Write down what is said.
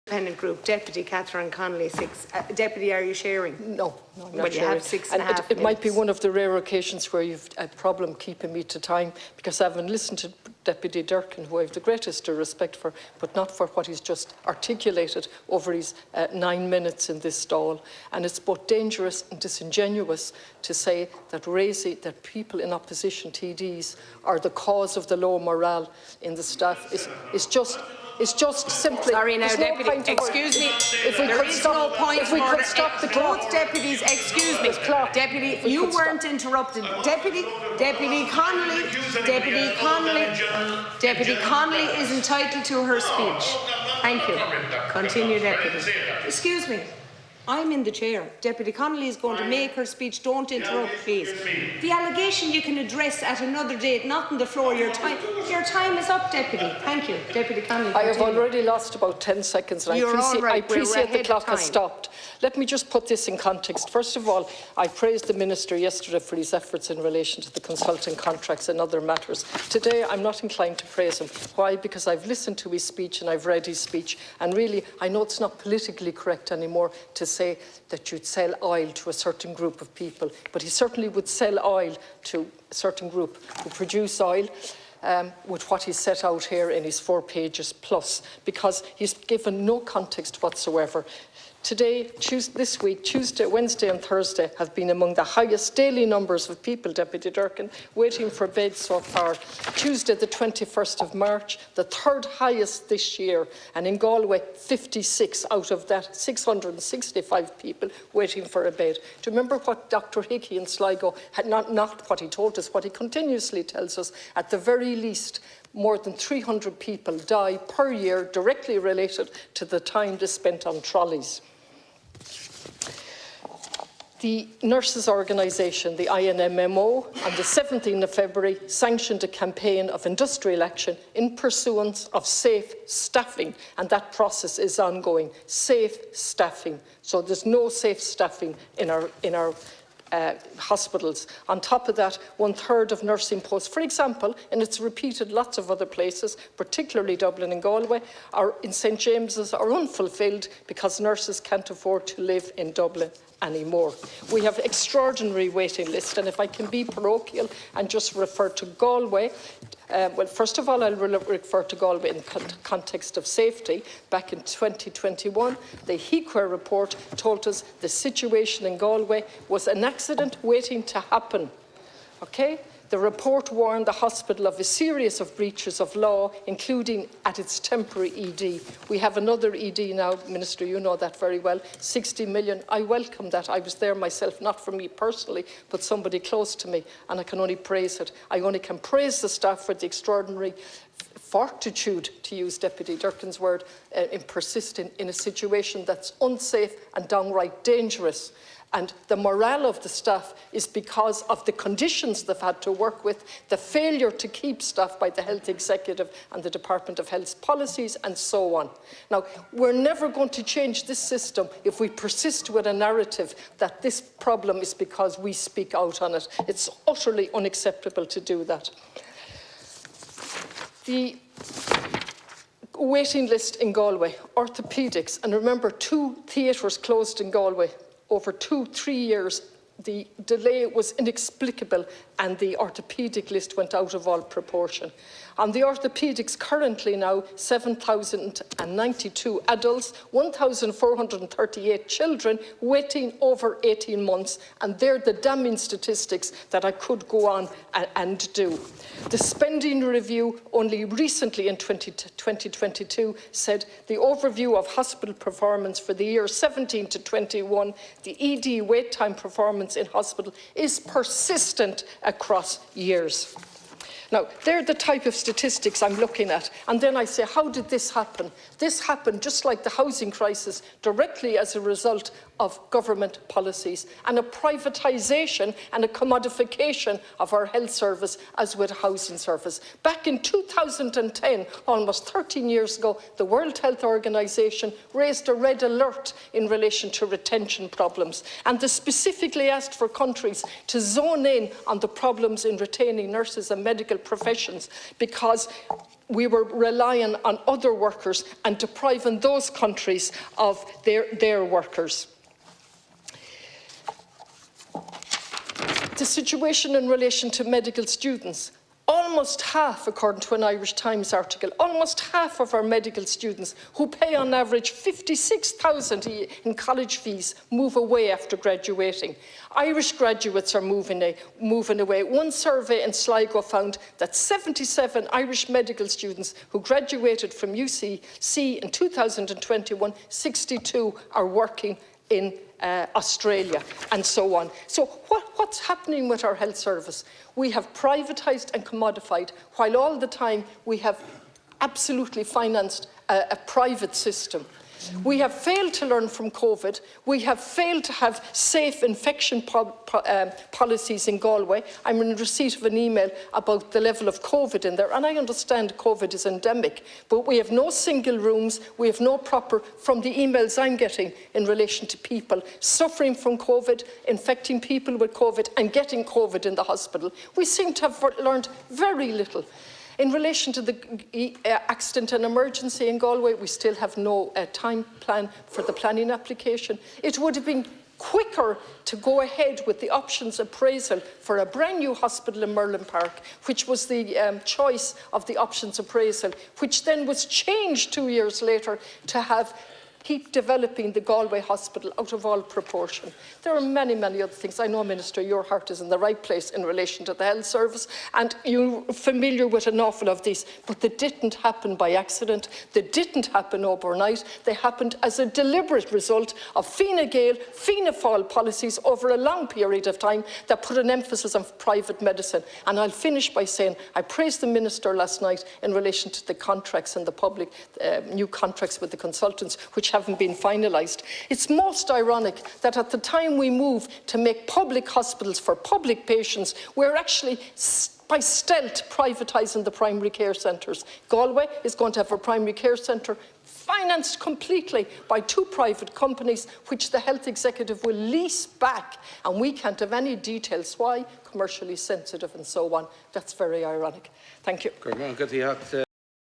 Independent group, Deputy Catherine Connolly, 6. Deputy, are you sharing? No, I'm not well, sharing. You have 6.5 it might be one of the rare occasions where you've a problem keeping me to time, because I haven't listened to Deputy Durkin, who I have the greatest respect for, but not for what he's just articulated over his 9 minutes in this stall. And it's both dangerous and disingenuous to say that that people in opposition TDs are the cause of the low morale in the staff. It's just simply... Sorry now, Deputy, no excuse me. If we could stop, if we could stop the clock. Both deputies, excuse me. Deputy, you weren't interrupted. Deputy Connolly is entitled to her speech. Thank you. Continue, Deputy. Excuse me. I'm in the chair. Deputy Connolly is going to make her speech. Don't interrupt, please. The allegation you can address at another date, not on the floor. Your time is up, Deputy. Thank you. Deputy Connolly. I have already lost about 10 seconds, and I appreciate the clock has stopped. Let me just put this in context. First of all, I praised the Minister yesterday for his efforts in relation to the consulting contracts and other matters. Today, I'm not inclined to praise him. Why? Because I've listened to his speech and I've read his speech, and really, I know it's not politically correct anymore to say that you'd sell oil to a certain group of people, but he certainly would sell oil to a certain group who produce oil. With what he set out here in his 4 pages plus, because he's given no context whatsoever. Today, this week, Tuesday, Wednesday and Thursday have been among the highest daily numbers of people, Deputy Durkin, waiting for beds so far. Tuesday, the 21st of March, the 3rd highest this year, and in Galway, 56 out of that 665 people waiting for a bed. Do you remember what Dr. Hickey in Sligo had not what he told us, what he continuously tells us? At the very least, more than 300 people die per year directly related to the time they spent on trolleys. The Nurses Organisation, the INMMO, on the 17th of February sanctioned a campaign of industrial action in pursuance of safe staffing, and that process is ongoing. Safe staffing. So there's no safe staffing in our hospitals. On top of that, 1/3 of nursing posts, for example, and it's repeated lots of other places, particularly Dublin and Galway, in St James's, are unfulfilled because nurses can't afford to live in Dublin anymore. We have extraordinary waiting lists, and if I can be parochial and just refer to Galway, well, first of all, I'll refer to Galway in the context of safety. Back in 2021, the HEQA report told us the situation in Galway was an accident waiting to happen. Okay? The report warned the hospital of a series of breaches of law, including at its temporary ED. We have another ED now, Minister, you know that very well, 60 million. I welcome that. I was there myself, not for me personally, but somebody close to me, and I can only praise it. I only can praise the staff for the extraordinary fortitude, to use Deputy Durkin's word, in persisting in a situation that's unsafe and downright dangerous. And the morale of the staff is because of the conditions they've had to work with, the failure to keep staff by the Health Executive and the Department of Health's policies, and so on. Now, we're never going to change this system if we persist with a narrative that this problem is because we speak out on it. It's utterly unacceptable to do that. The waiting list in Galway, orthopaedics, and remember, 2 theatres closed in Galway over 2-3 years. The delay was inexplicable, and the orthopaedic list went out of all proportion. On the orthopaedics, currently now 7,092 adults, 1,438 children waiting over 18 months, and they're the damning statistics that I could go on and do. The spending review only recently in 2022 said the overview of hospital performance for the year 17 to 21, the ED wait time performance in hospital is persistent across years. Now, they're the type of statistics I'm looking at. And then I say, how did this happen? This happened just like the housing crisis, directly as a result of government policies and a privatisation and a commodification of our health service as with housing service. Back in 2010, almost 13 years ago, the World Health Organization raised a red alert in relation to retention problems, and they specifically asked for countries to zone in on the problems in retaining nurses and medical medical professions because we were relying on other workers and depriving those countries of their workers. The situation in relation to medical students. Almost half, according to an Irish Times article, almost half of our medical students who pay on average $56,000 in college fees move away after graduating. Irish graduates are moving away. One survey in Sligo found that 77 Irish medical students who graduated from UCC in 2021, 62 are working in Australia, and so on. So what's happening with our health service? We have privatised and commodified, while all the time we have absolutely financed a private system. We have failed to learn from COVID. We have failed to have safe infection policies in Galway. I'm in receipt of an email about the level of COVID in there, and I understand COVID is endemic, but we have no single rooms. We have no proper, from the emails I'm getting in relation to people suffering from COVID, infecting people with COVID and getting COVID in the hospital, we seem to have learned very little. In relation to the accident and emergency in Galway, we still have no time plan for the planning application. It would have been quicker to go ahead with the options appraisal for a brand new hospital in Merlin Park, which was the choice of the options appraisal, which then was changed 2 years later to keep developing the Galway hospital out of all proportion. There are many, many other things. I know, Minister, your heart is in the right place in relation to the health service, and you're familiar with an awful lot of these, but they didn't happen by accident. They didn't happen overnight. They happened as a deliberate result of Fine Gael, Fianna Fáil policies over a long period of time that put an emphasis on private medicine. And I'll finish by saying I praised the Minister last night in relation to the contracts and the public new contracts with the consultants, which haven't been finalised. It's most ironic that at the time we move to make public hospitals for public patients, we're actually by stealth privatising the primary care centres. Galway is going to have a primary care centre financed completely by 2 private companies, which the health executive will lease back, and we can't have any details why, commercially sensitive and so on. That's very ironic. Thank you.